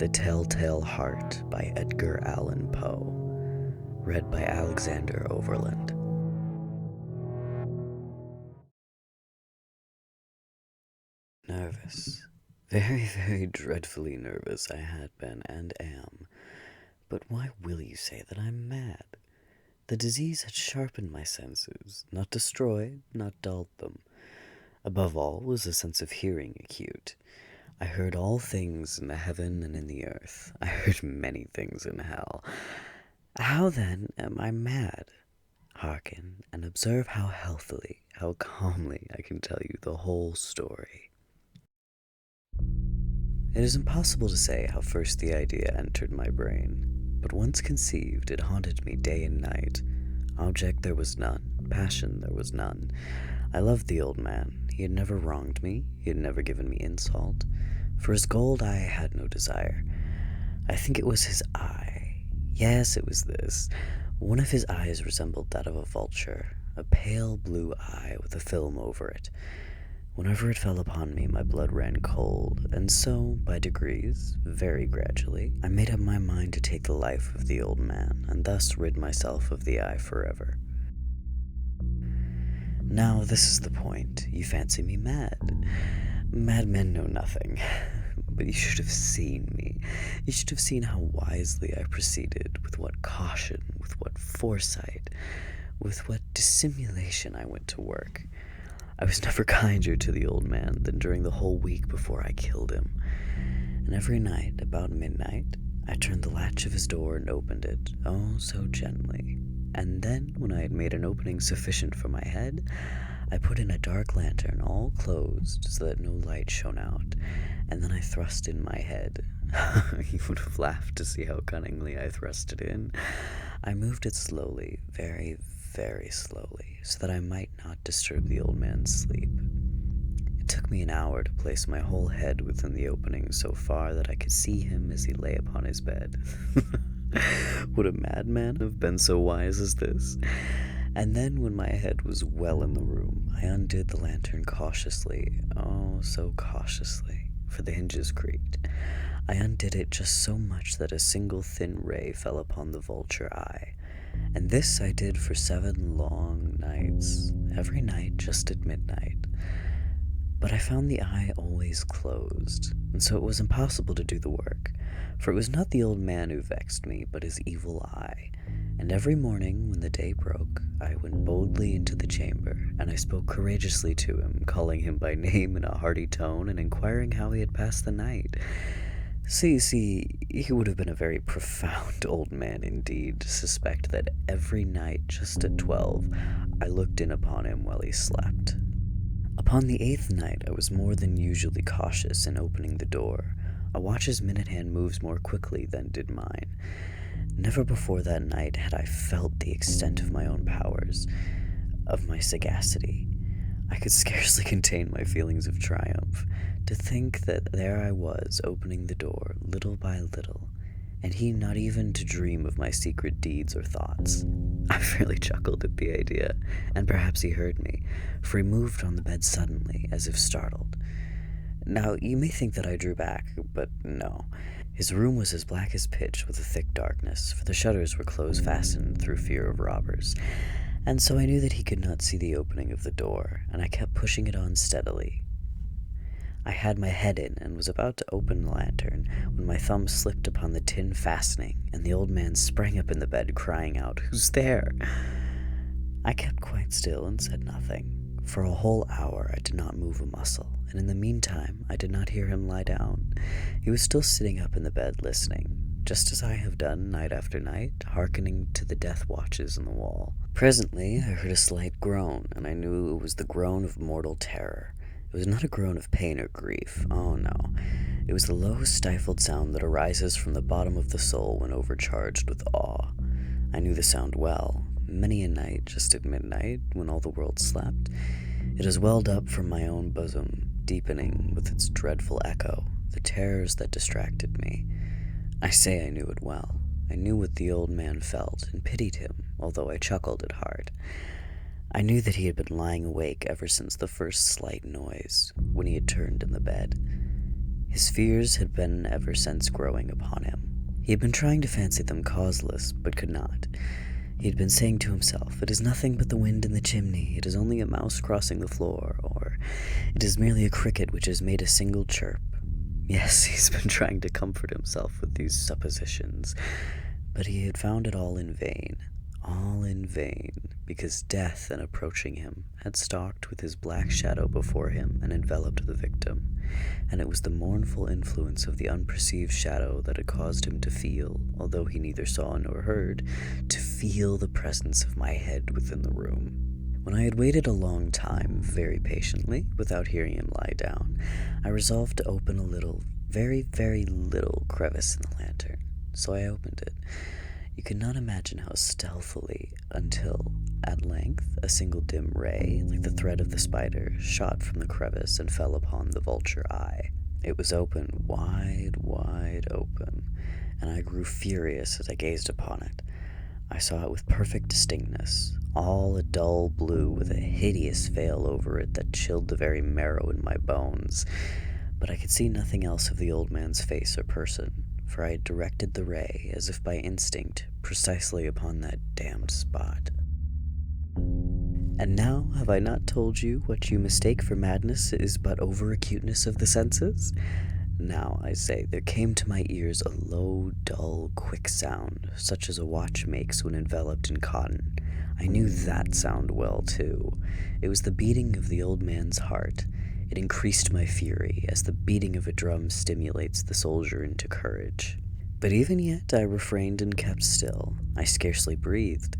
The Telltale Heart by Edgar Allan Poe. Read by Alexander Overland. Nervous. Very, very dreadfully nervous I had been and am. But why will you say that I'm mad? The disease had sharpened my senses, not destroyed, not dulled them. Above all was a sense of hearing acute. I heard all things in the heaven and in the earth. I heard many things in hell. How then am I mad? Hearken and observe how healthily, how calmly I can tell you the whole story. It is impossible to say how first the idea entered my brain, but once conceived, it haunted me day and night. Object there was none, passion there was none. I loved the old man. He had never wronged me, he had never given me insult. For his gold I had no desire. I think it was his eye. Yes, it was this. One of his eyes resembled that of a vulture, a pale blue eye with a film over it. Whenever it fell upon me, my blood ran cold, and so, by degrees, very gradually, I made up my mind to take the life of the old man, and thus rid myself of the eye forever. Now, this is the point. You fancy me mad. Madmen know nothing. But you should have seen me. You should have seen how wisely I proceeded, with what caution, with what foresight, with what dissimulation I went to work. I was never kinder to the old man than during the whole week before I killed him. And every night, about midnight, I turned the latch of his door and opened it, oh, so gently. And then, when I had made an opening sufficient for my head, I put in a dark lantern, all closed, so that no light shone out, and then I thrust in my head. You would have laughed to see how cunningly I thrust it in. I moved it slowly, very, very slowly, so that I might not disturb the old man's sleep. It took me an hour to place my whole head within the opening so far that I could see him as he lay upon his bed. Would a madman have been so wise as this? And then, when my head was well in the room, I undid the lantern cautiously, oh, so cautiously, for the hinges creaked. I undid it just so much that a single thin ray fell upon the vulture eye. And this I did for 7 long nights, every night just at midnight. But I found the eye always closed, and so it was impossible to do the work, for it was not the old man who vexed me, but his evil eye. And every morning, when the day broke, I went boldly into the chamber, and I spoke courageously to him, calling him by name in a hearty tone, and inquiring how he had passed the night. See, he would have been a very profound old man indeed to suspect that every night, just at 12, I looked in upon him while he slept. Upon the 8th night, I was more than usually cautious in opening the door. A watch's minute hand moves more quickly than did mine. Never before that night had I felt the extent of my own powers, of my sagacity. I could scarcely contain my feelings of triumph. To think that there I was, opening the door, little by little, and he not even to dream of my secret deeds or thoughts. I fairly chuckled at the idea, and perhaps he heard me, for he moved on the bed suddenly, as if startled. Now, you may think that I drew back, but no. His room was as black as pitch with a thick darkness, for the shutters were close-fastened through fear of robbers, and so I knew that he could not see the opening of the door, and I kept pushing it on steadily. I had my head in and was about to open the lantern when my thumb slipped upon the tin fastening, and the old man sprang up in the bed, crying out, "Who's there?" I kept quite still and said nothing. For a whole hour I did not move a muscle, and in the meantime I did not hear him lie down. He was still sitting up in the bed listening, just as I have done night after night, hearkening to the death watches on the wall. Presently I heard a slight groan, and I knew it was the groan of mortal terror. It was not a groan of pain or grief, oh no. It was the low, stifled sound that arises from the bottom of the soul when overcharged with awe. I knew the sound well. Many a night, just at midnight, when all the world slept, it has welled up from my own bosom, deepening with its dreadful echo the terrors that distracted me. I say I knew it well. I knew what the old man felt, and pitied him, although I chuckled at heart. I knew that he had been lying awake ever since the first slight noise, when he had turned in the bed. His fears had been ever since growing upon him. He had been trying to fancy them causeless, but could not. He had been saying to himself, "It is nothing but the wind in the chimney, it is only a mouse crossing the floor," or "It is merely a cricket which has made a single chirp." Yes, he's been trying to comfort himself with these suppositions, but he had found it all in vain. All in vain, because death, in approaching him, had stalked with his black shadow before him and enveloped the victim, and it was the mournful influence of the unperceived shadow that had caused him to feel, although he neither saw nor heard, to feel the presence of my head within the room. When I had waited a long time, very patiently, without hearing him lie down, I resolved to open a little, very, very little crevice in the lantern. So I opened it. You could not imagine how stealthily, until, at length, a single dim ray, like the thread of the spider, shot from the crevice and fell upon the vulture eye. It was open, wide, wide open, and I grew furious as I gazed upon it. I saw it with perfect distinctness, all a dull blue with a hideous veil over it that chilled the very marrow in my bones, but I could see nothing else of the old man's face or person, for I had directed the ray, as if by instinct, precisely upon that damned spot. And now have I not told you what you mistake for madness is but over-acuteness of the senses? Now, I say, there came to my ears a low, dull, quick sound, such as a watch makes when enveloped in cotton. I knew that sound well, too. It was the beating of the old man's heart. It increased my fury, as the beating of a drum stimulates the soldier into courage. But even yet I refrained and kept still. I scarcely breathed.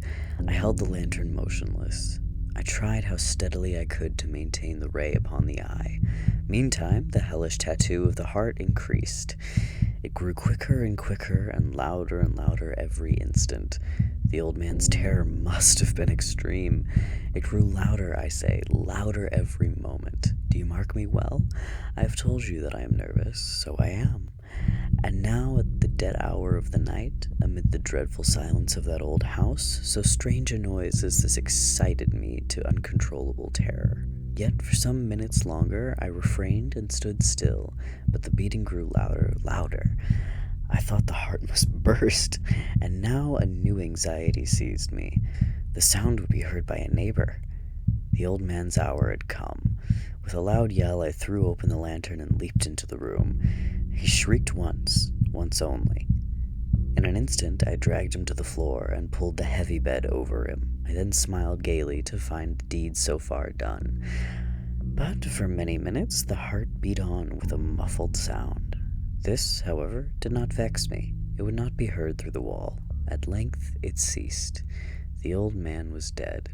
I held the lantern motionless. I tried how steadily I could to maintain the ray upon the eye. Meantime, the hellish tattoo of the heart increased. It grew quicker and quicker and louder every instant. The old man's terror must have been extreme. It grew louder, I say, louder every moment. Do you mark me well? I have told you that I am nervous, so I am. And now, at the dead hour of the night, amid the dreadful silence of that old house, so strange a noise as this excited me to uncontrollable terror. Yet for some minutes longer I refrained and stood still, but the beating grew louder. I thought the heart must burst, and now a new anxiety seized me. The sound would be heard by a neighbor. The old man's hour had come. With a loud yell, I threw open the lantern and leaped into the room. He shrieked once only. In an instant, I dragged him to the floor and pulled the heavy bed over him. I then smiled gaily to find the deed so far done. But for many minutes, the heart beat on with a muffled sound. This, however, did not vex me. It would not be heard through the wall. At length, it ceased. The old man was dead.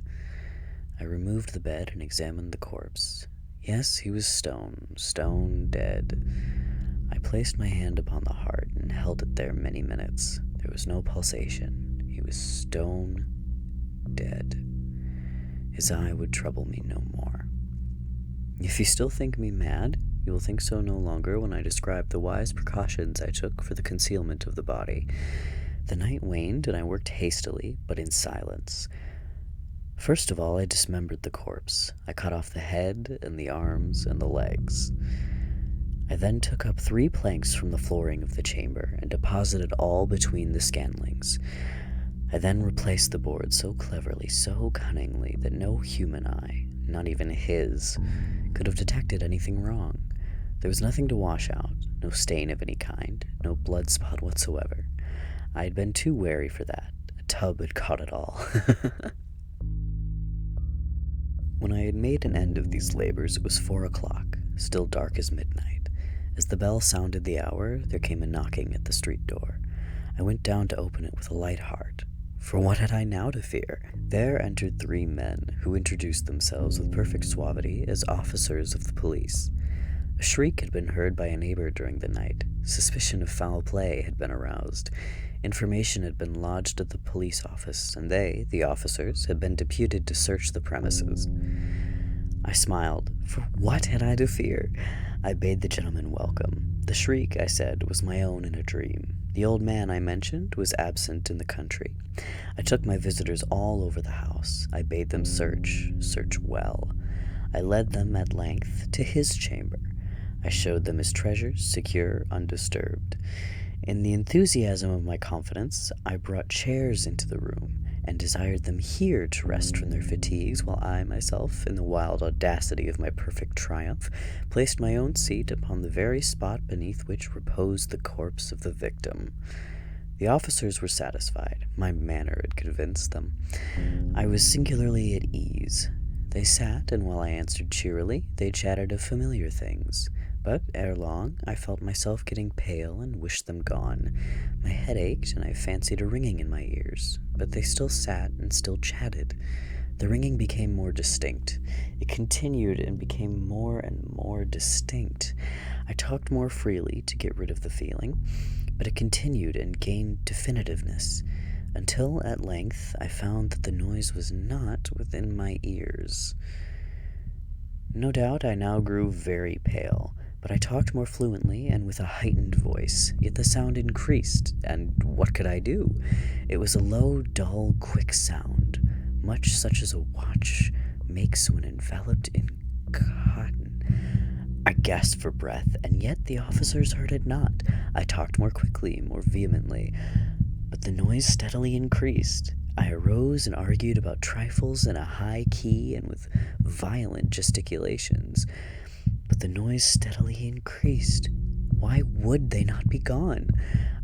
I removed the bed and examined the corpse. Yes, he was stone dead. I placed my hand upon the heart and held it there many minutes. There was no pulsation. He was stone dead. His eye would trouble me no more. If you still think me mad, you will think so no longer when I describe the wise precautions I took for the concealment of the body. The night waned, and I worked hastily, but in silence. First of all, I dismembered the corpse. I cut off the head and the arms and the legs. I then took up 3 planks from the flooring of the chamber and deposited all between the scanlings. I then replaced the board so cleverly, so cunningly, that no human eye, not even his, could have detected anything wrong. There was nothing to wash out, no stain of any kind, no blood spot whatsoever. I had been too wary for that. A tub had caught it all. When I had made an end of these labors, it was 4 o'clock, still dark as midnight. As the bell sounded the hour, there came a knocking at the street door. I went down to open it with a light heart. For what had I now to fear? There entered 3 men, who introduced themselves with perfect suavity as officers of the police. A shriek had been heard by a neighbor during the night. Suspicion of foul play had been aroused. Information had been lodged at the police office, and they, the officers, had been deputed to search the premises. I smiled, for what had I to fear? I bade the gentleman welcome. The shriek, I said, was my own in a dream. The old man I mentioned was absent in the country. I took my visitors all over the house. I bade them search well. I led them, at length, to his chamber. I showed them as treasures, secure, undisturbed. In the enthusiasm of my confidence, I brought chairs into the room and desired them here to rest from their fatigues, while I myself, in the wild audacity of my perfect triumph, placed my own seat upon the very spot beneath which reposed the corpse of the victim. The officers were satisfied. My manner had convinced them. I was singularly at ease. They sat, and while I answered cheerily, they chatted of familiar things. But ere long, I felt myself getting pale and wished them gone. My head ached, and I fancied a ringing in my ears. But they still sat and still chatted. The ringing became more distinct. It continued and became more and more distinct. I talked more freely to get rid of the feeling, but it continued and gained definitiveness, until at length I found that the noise was not within my ears. No doubt I now grew very pale, but I talked more fluently and with a heightened voice, yet the sound increased, and what could I do? It was a low, dull, quick sound, much such as a watch makes when enveloped in cotton. I gasped for breath, and yet the officers heard it not. I talked more quickly, more vehemently, but the noise steadily increased. I arose and argued about trifles in a high key and with violent gesticulations, but the noise steadily increased. Why would they not be gone?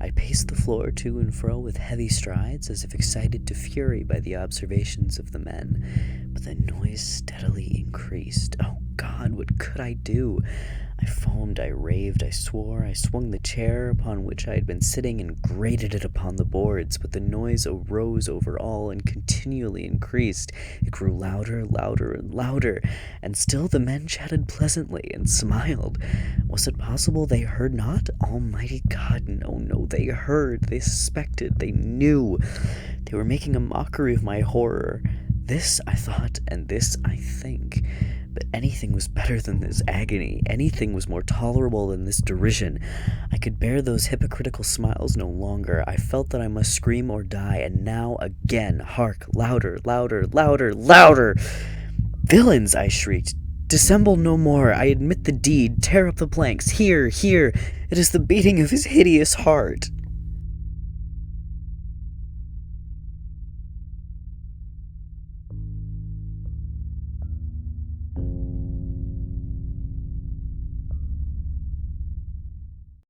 I paced the floor to and fro with heavy strides, as if excited to fury by the observations of the men, but the noise steadily increased. Oh God, what could I do? I foamed, I raved, I swore, I swung the chair upon which I had been sitting and grated it upon the boards, but the noise arose over all and continually increased. It grew louder, louder, and louder, and still the men chatted pleasantly and smiled. Was it possible they heard not? Almighty God, no, no, they heard, they suspected, they knew. They were making a mockery of my horror. This I thought, and this I think. But anything was better than this agony. Anything was more tolerable than this derision. I could bear those hypocritical smiles no longer. I felt that I must scream or die, and now again, hark, louder, louder, louder, louder! Villains, I shrieked. Dissemble no more. I admit the deed. Tear up the planks. Here, here. It is the beating of his hideous heart.